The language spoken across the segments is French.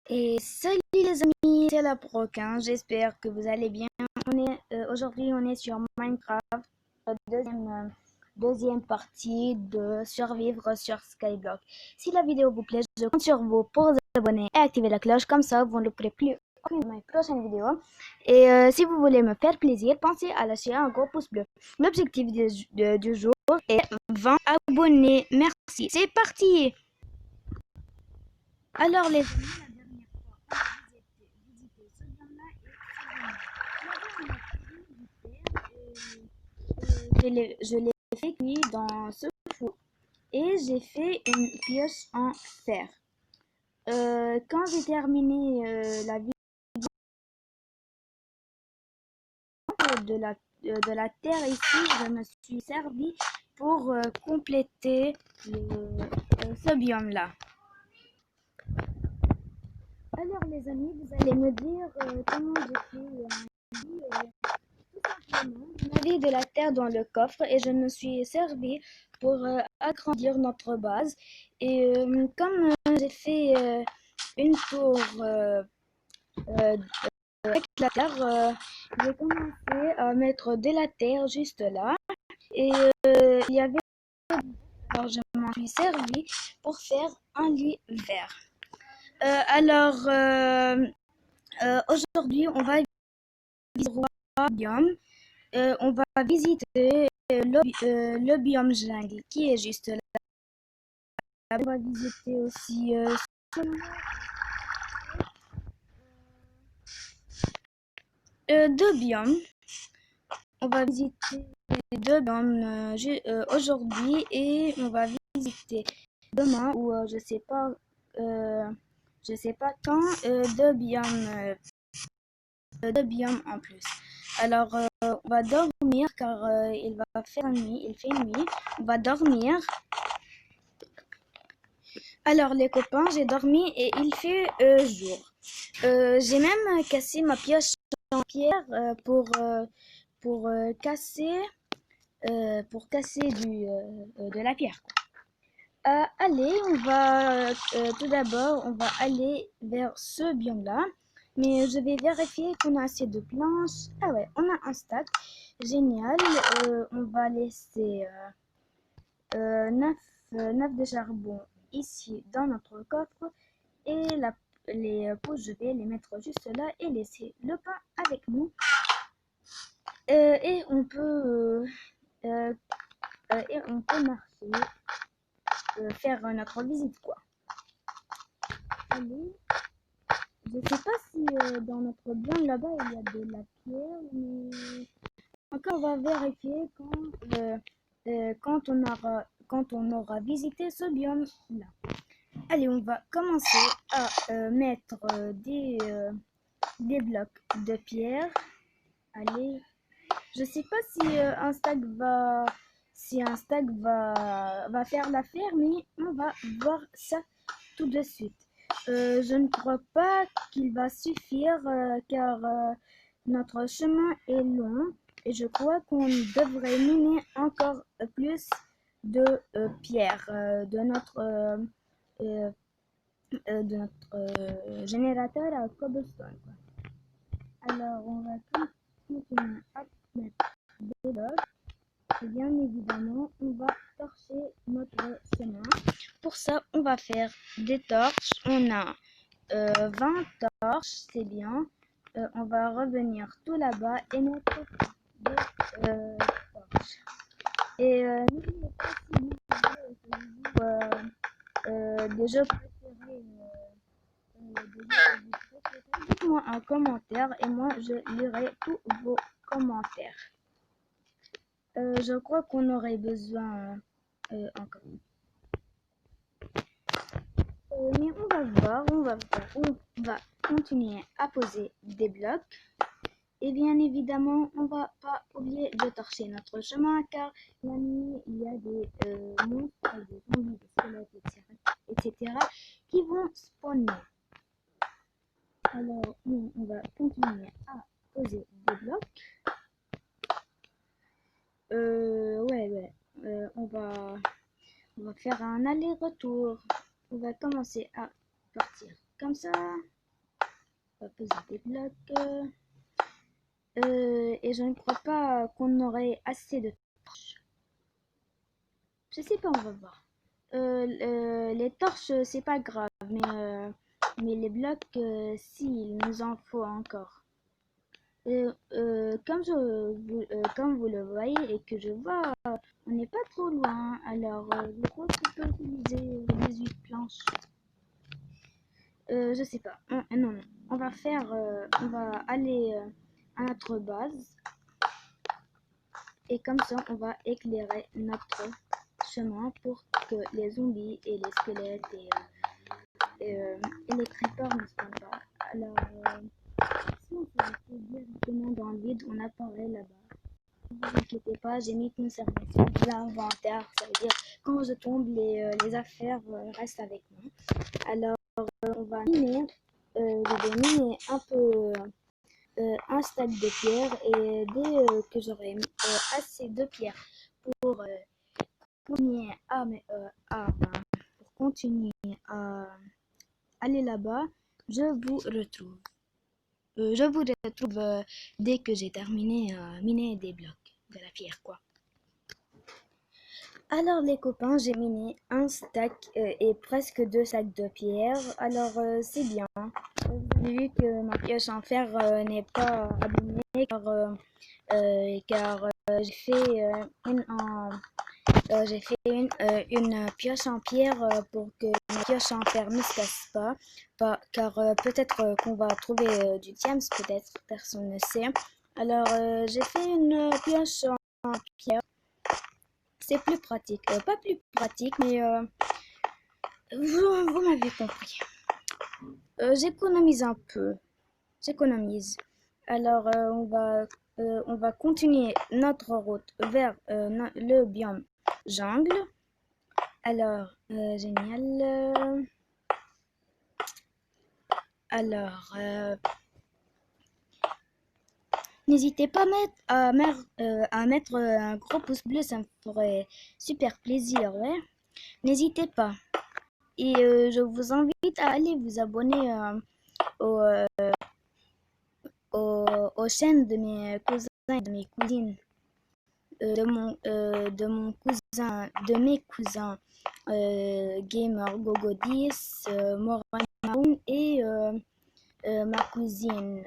Et salut les amis, c'est la Broquin, j'espère que vous allez bien. Aujourd'hui on est sur Minecraft, deuxième partie de survivre sur Skyblock. Si la vidéo vous plaît, je compte sur vous pour vous abonner et activer la cloche, comme ça vous ne louperez plus aucune de mes prochaines vidéos. Et si vous voulez me faire plaisir, pensez à lâcher un gros pouce bleu. L'objectif du jour est 20 abonnés. Merci, c'est parti. Alors les amis, la dernière fois, on a visité ce biome-là et je l'ai fait cuire dans ce four et j'ai fait une pioche en fer. Quand j'ai terminé la vidéo de la terre ici, je me suis servi pour compléter ce biome-là. Alors les amis, vous allez me dire comment j'ai fait on avait de la terre dans le coffre et je me suis servi pour agrandir notre base. Et comme j'ai fait une tour avec la terre, j'ai commencé à mettre de la terre juste là. Et il y avait... Alors je m'en suis servi pour faire un lit vert. Aujourd'hui, on va visiter le biome. On va visiter le biome jungle qui est juste là. On va visiter aussi deux biomes. On va visiter deux biomes aujourd'hui et on va visiter demain ou je sais pas quand deux biomes en plus. Alors on va dormir car il va faire nuit, il fait nuit. On va dormir. Alors les copains, j'ai dormi et il fait jour. J'ai même cassé ma pioche en pierre pour casser de la pierre. Allez, tout d'abord, on va aller vers ce biome-là. Mais je vais vérifier qu'on a assez de planches. Ah ouais, on a un stack. Génial. On va laisser 9 de charbon ici dans notre coffre. Et les pousses, je vais les mettre juste là et laisser le pain avec nous. Et on peut marcher, faire notre visite quoi. Allez. Je sais pas si dans notre biome là-bas il y a de la pierre, mais encore on va vérifier quand on aura visité ce biome là. Allez, on va commencer à mettre des blocs de pierre. Allez, je sais pas si un stack va faire l'affaire, mais on va voir ça tout de suite. Je ne crois pas qu'il va suffire car notre chemin est long et je crois qu'on devrait miner encore plus de pierres de notre générateur à cobblestone. Alors on va continuer à mettre des blocs. Et bien évidemment, on va torcher notre chemin. Pour ça, on va faire des torches. On a 20 torches, c'est bien. On va revenir tout là-bas et mettre des torches. Et n'oubliez pas si vous avez des jeux préférés, dites-moi un commentaire et moi je lirai tous vos commentaires. Je crois qu'on aurait besoin encore. Mais on va continuer à poser des blocs. Et bien évidemment, on va pas oublier de torcher notre chemin car la nuit, il y a des monstres, des zombies, des squelettes, etc. qui vont spawner. Alors, on va continuer à poser des blocs. On va faire un aller-retour. On va commencer à partir comme ça. On va poser des blocs. Et je ne crois pas qu'on aurait assez de torches. Je sais pas, on va voir. Les torches, c'est pas grave, mais les blocs, si, il nous en faut encore. Comme vous le voyez et que je vois, on n'est pas trop loin. Alors, je crois qu'on peut utiliser les 18 planches. Je sais pas. Non. On va aller à notre base. Et comme ça, on va éclairer notre chemin pour que les zombies et les squelettes et les creepers ne spawnent pas. Alors, si on se retrouve directement dans le vide, on apparaît là-bas. Ne vous inquiétez pas, j'ai mis conservation de l'inventaire. Ça veut dire quand je tombe, les affaires restent avec moi. Alors, on va miner. Je vais miner un peu un stack de pierres et dès que j'aurai assez de pierres pour continuer pour continuer à aller là-bas, je vous retrouve. Je vous retrouve dès que j'ai terminé à miner des blocs de la pierre, quoi. Alors les copains, j'ai miné un stack et presque 2 sacs de pierre. Alors c'est bien. Vous avez vu que ma pioche en fer n'est pas abîmée car j'ai fait une pioche en pierre pour que ma pioche en fer ne se casse pas car peut-être qu'on va trouver du diams, peut-être, personne ne sait. Alors j'ai fait une pioche en pierre. C'est plus pratique. Pas plus pratique, mais vous m'avez compris. J'économise un peu. J'économise. Alors, on va continuer notre route vers le biome jungle. Alors, génial. Alors, n'hésitez pas à mettre un gros pouce bleu, ça me ferait super plaisir, ouais. N'hésitez pas. Et je vous invite à aller vous abonner aux chaînes de mes cousins et de mes cousines. De mes cousins Gamer Gogo 10, Moran Maroon et ma cousine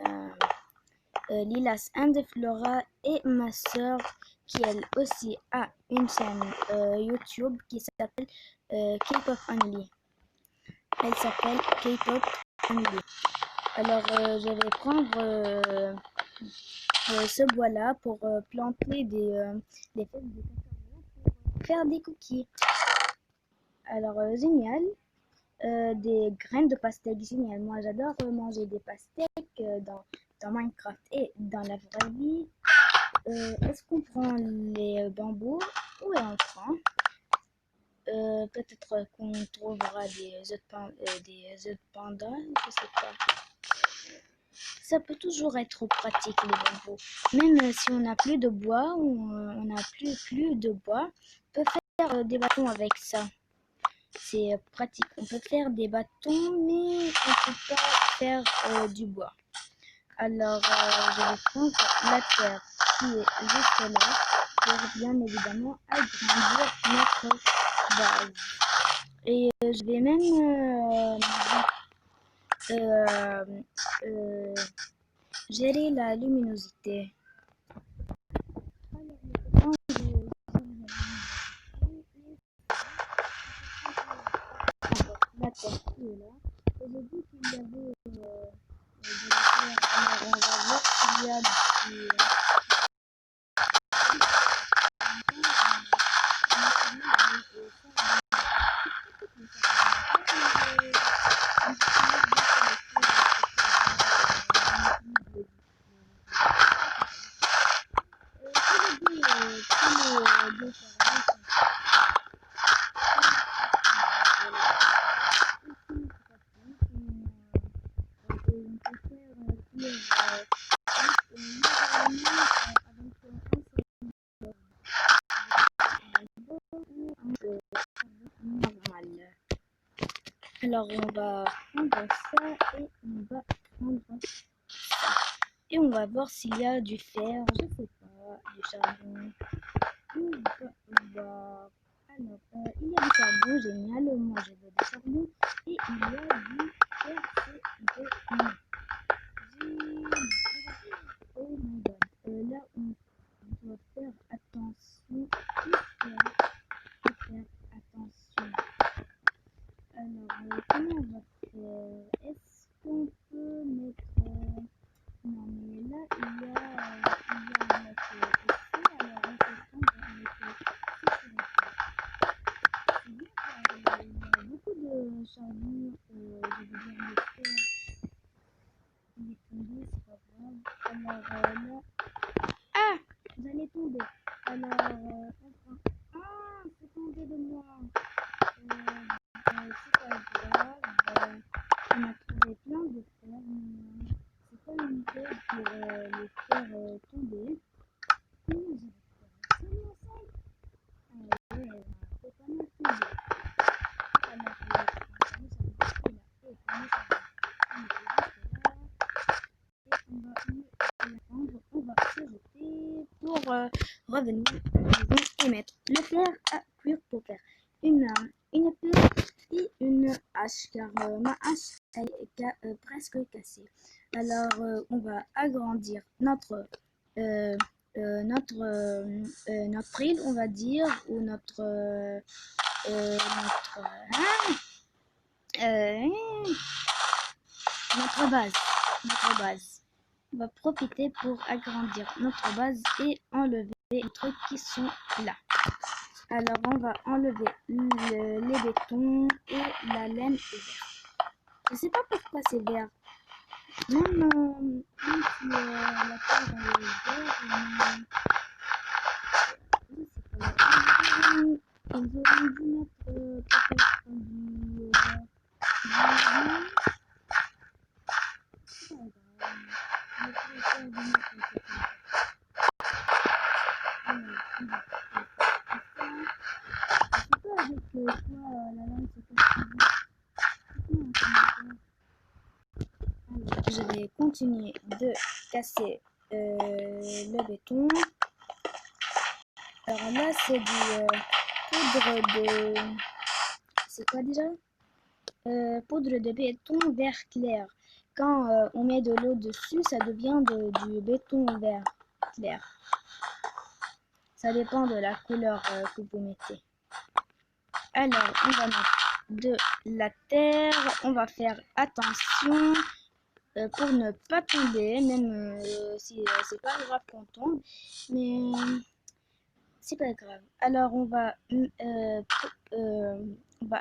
Lilas and Flora et ma soeur qui elle aussi a une chaîne YouTube qui s'appelle K-Pop Only. Elle s'appelle K-Pop Only. Alors je vais prendre ce bois-là pour planter des feuilles de cacao pour faire des cookies. Alors génial. Des graines de pastèque, génial. Moi j'adore manger des pastèques dans Minecraft et dans la vraie vie. Est-ce qu'on prend les bambous? Oui, on prend. Peut-être qu'on trouvera des œufs de panda, je sais pas. Ça peut toujours être pratique les bambous. Même si on n'a plus de bois ou on n'a plus de bois, on peut faire des bâtons avec ça. C'est pratique. On peut faire des bâtons, mais on ne peut pas faire du bois. Alors, je vais prendre la terre qui est juste là pour bien évidemment agrandir notre base. Et je vais même gérer la luminosité. La terre qui est là. Et j'ai dit qu'il y avait de la terre. Alors on va voir s'il y a du Alors on va prendre ça et on va prendre ça. Et on va voir s'il y a du fer, je sais pas, du charbon. On va voir. Alors, il y a du charbon, génial. Moi, je veux du charbon. Et il y a du fer, c'est génial. Oh my god. Là, on doit faire attention. Faire attention. Alors, comment on va faire? Est-ce qu'on peut mettre... Non, mais là, il y a un bloc ici. Alors, on peut prendre un bloc ici sur la table. C'est bien, il y a beaucoup de charbon. Je veux dire, le fer, il est tombé, c'est pas grave. Alors, là... Ah! Vous allez tomber. Alors, on prend... Ah! C'est tombé de moi. C'est pas grave. On a trouvé plein de fer, mais c'est pas une idée pour les faire tomber. Comment je vais faire ça? Ah ouais, c'est pas mal tomber. Alors, on va prendre ça là. Et comme ça va. On va se jeter pour revenir à la maison et mettre le fer à cuire pour faire une épée et une hache, car ma hache est presque cassée. Alors on va agrandir notre île, on va dire, ou notre base. On va profiter pour agrandir notre base et enlever les trucs qui sont là. Alors on va enlever les bétons et la laine est verte. Je sais pas pourquoi c'est vert. Même si la terre est verte, je sais pas. Ils auraient dû mettre peut-être du je vais continuer de casser le béton. Alors là, c'est du poudre de... C'est quoi déjà? Poudre de béton vert clair. Quand on met de l'eau dessus, ça devient du béton vert clair. Ça dépend de la couleur que vous mettez. Alors, on va mettre de la terre. On va faire attention pour ne pas tomber, même si c'est pas grave qu'on tombe. Mais c'est pas grave. Alors, on va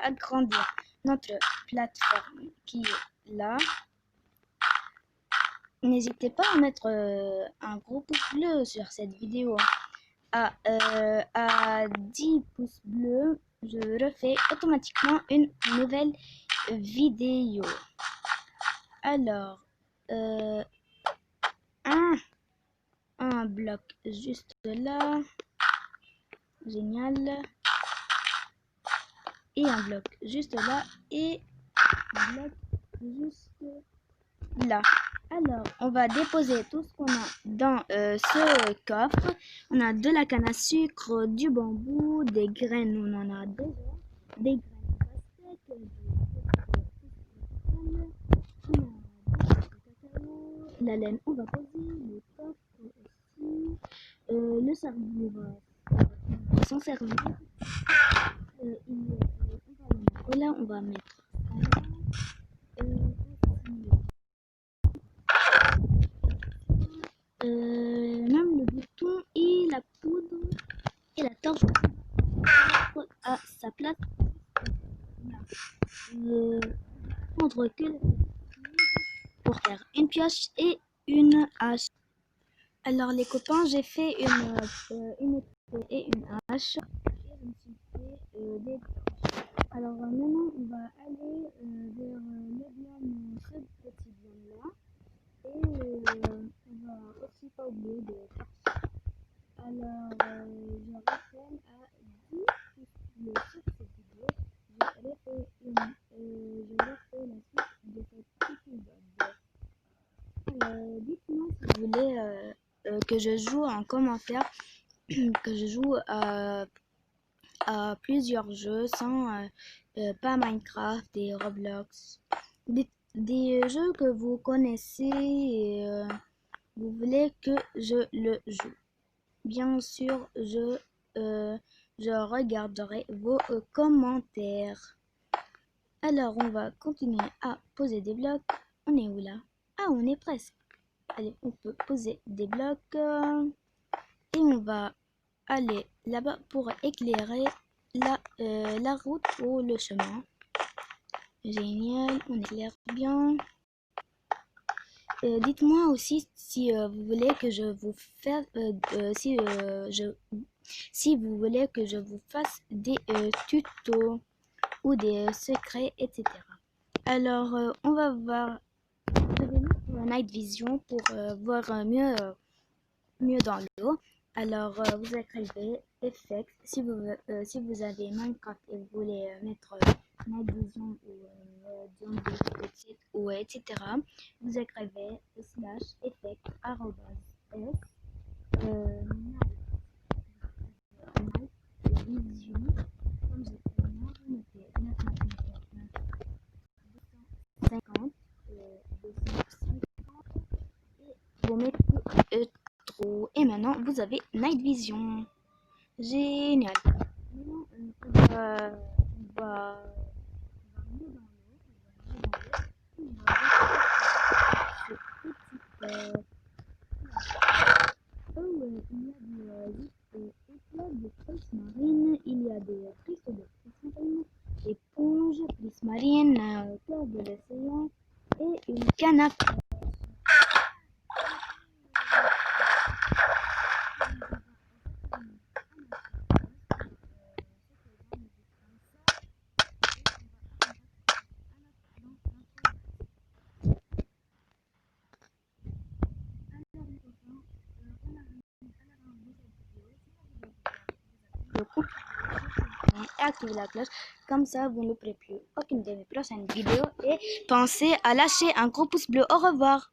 agrandir notre plateforme qui est là. N'hésitez pas à mettre un gros pouce bleu sur cette vidéo. À 10 pouces bleus, je refais automatiquement une nouvelle vidéo. Alors, un bloc juste là. Génial. Et un bloc juste là. Et un bloc juste là. Alors, on va déposer tout ce qu'on a dans ce coffre. On a de la canne à sucre, du bambou, des graines, on en a déjà. Des graines pastèques, la laine, on va poser, le coffre aussi. Le cerveau, on va s'en servir. Là, on va mettre même le bouton et la poudre et la torche à sa place. Prendre que pour faire une pioche et une hache. Alors les copains, j'ai fait une épée et une hache. Et je me suis fait des torches. Alors maintenant, on va aller vers le biome, ce petit biome là. Et on va aussi pas oublier de partir. Alors, je retiens à 10 pouces bleus sur cette vidéo. Je refais une dites-moi si vous voulez que je joue en commentaire, que je joue à plusieurs jeux sans pas Minecraft et Roblox. Des jeux que vous connaissez et vous voulez que je le joue. Bien sûr, je regarderai vos commentaires. Alors, on va continuer à poser des blocs. On est où là? Ah, on est presque. Allez, on peut poser des blocs et on va aller là-bas pour éclairer la route ou le chemin. Génial, on éclaire bien. Dites-moi aussi si vous voulez que je vous fasse si vous voulez que je vous fasse des tutos ou des secrets, etc. Alors on va voir. Je vais mettre Night Vision pour voir mieux dans l'eau. Alors vous écrivez Effect si vous avez Minecraft et vous voulez mettre Night Vision ou etc. Vous écrivez slash effect arrobas s night vision comme j'ai fait moi, vous mettez 950 250 et vous mettez trop et maintenant vous avez Night Vision. Génial. Maintenant on va mieux dans l'eau, on va ce petit il y a des prismarines, il y a des cristaux de prismarine, éponges, prismarine, cœur de l'océan et une canne à pêche. Et activez la cloche, comme ça vous ne louperez plus aucune de mes prochaines vidéos et pensez à lâcher un gros pouce bleu. Au revoir.